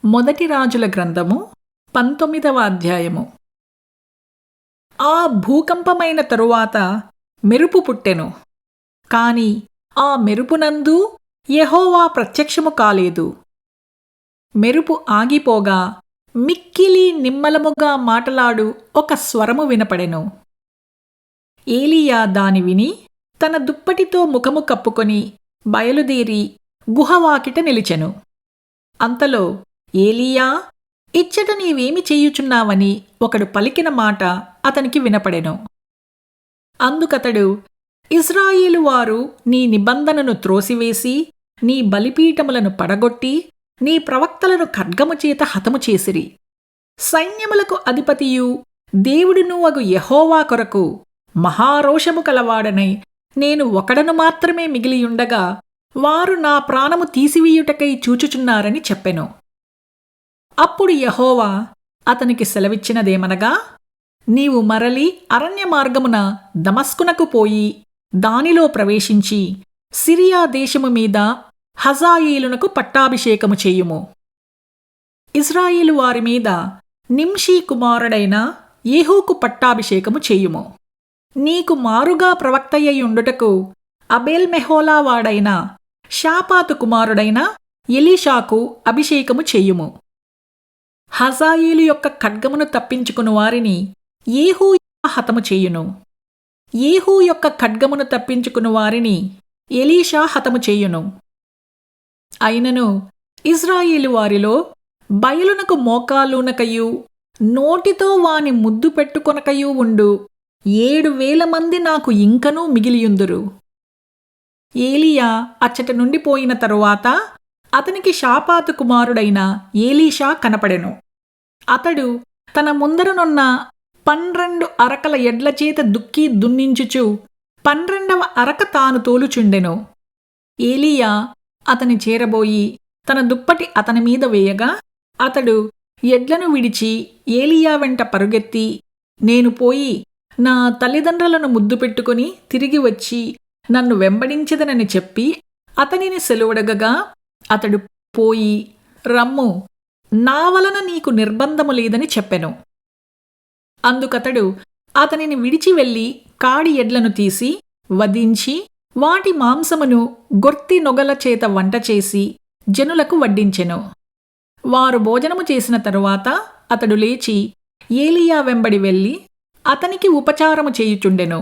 మొదటి రాజుల గ్రంథము 19వ అధ్యాయము. ఆ భూకంపమైన తరువాత మెరుపు పుట్టెను. కాని ఆ మెరుపునందు యెహోవా ప్రత్యక్షము కాలేదు. మెరుపు ఆగిపోగా మిక్కిలి నిమ్మలముగా మాటలాడు ఒక స్వరము వినపడెను. ఏలీయా దాని విని తన దుప్పటితో ముఖము కప్పుకొని బయలుదేరి గుహవాకిట నిలిచెను. అంతలో ఏలీయా, ఇచ్చట నీవేమి చేయుచున్నావని ఒకడు పలికిన మాట అతనికి వినపడెను. అందుకతడు, ఇశ్రాయేలు వారు నీ నిబంధనను త్రోసివేసి నీ బలిపీఠములను పడగొట్టి నీ ప్రవక్తలను ఖడ్గము చేత హతము చేసిరి. సైన్యములకు అధిపతియు దేవుడును అగు యెహోవా కొరకు మహారోషము కలవాడనై నేను ఒకడను మాత్రమే మిగిలియుండగా వారు నా ప్రాణము తీసివేయుటకై చూచుచున్నారని చెప్పెను. అప్పుడు యెహోవా అతనికి సెలవిచ్చినదేమనగా, నీవు మరలి అరణ్య మార్గమున దమస్కునకు పోయి దానిలో ప్రవేశించి సిరియా దేశము మీద హజాయేలునకు పట్టాభిషేకము చేయుము. ఇశ్రాయేలు వారి మీద నింషీ కుమారుడైన యెహూకు పట్టాభిషేకము చేయుము. నీకు మారుగా ప్రవక్తయ్యుండుటకు అబేల్ మెహోలా వాడైన షాపాతు కుమారుడైన ఎలీషాకు అభిషేకము చేయుము. హజాయేలు యొక్క ఖడ్గమును తప్పించుకుని వారిని యెహూ హతము చేయును. యెహూ యొక్క ఖడ్గమును తప్పించుకుని వారిని ఎలీషా హతము చేయును. అయినను ఇశ్రాయేలు వారిలో బయలునకు మోకాలునకయు నోటితో వాని ముద్దు పెట్టుకొనకయు ఉండు 7,000 మంది నాకు ఇంకనూ మిగిలియుందురు. ఏలీయా అచ్చట నుండి పోయిన తరువాత అతనికి షాపాతు కుమారుడైన ఎలీషా కనపడెను. అతడు తన ముందరనున్న 12 అరకల ఎడ్లచేత దుక్కి దున్నించుచు 12వ అరక తాను తోలుచుండెను. ఏలీయా అతని చేరబోయి తన దుప్పటి అతని మీద వేయగా అతడు ఎడ్లను విడిచి ఏలీయా వెంట పరుగెత్తి, నేను పోయి నా తల్లిదండ్రులను ముద్దు పెట్టుకుని తిరిగి వచ్చి నన్ను వెంబడించెదనని చెప్పి అతనిని సెలవుడగగా అతడు పోయి, రమ్ము, నా వలన నీకు నిర్బంధము లేదని చెప్పెను. అందుకతడు అతనిని విడిచి వెళ్ళి కాడి ఎడ్లను తీసి వధించి వాటి మాంసమును గొర్తి నొగల చేత వంట చేసి జనులకు వడ్డించెను. వారు భోజనము చేసిన తరువాత అతడు లేచి ఏలీయా వెంబడి వెళ్ళి అతనికి ఉపచారము చేయుచుండెను.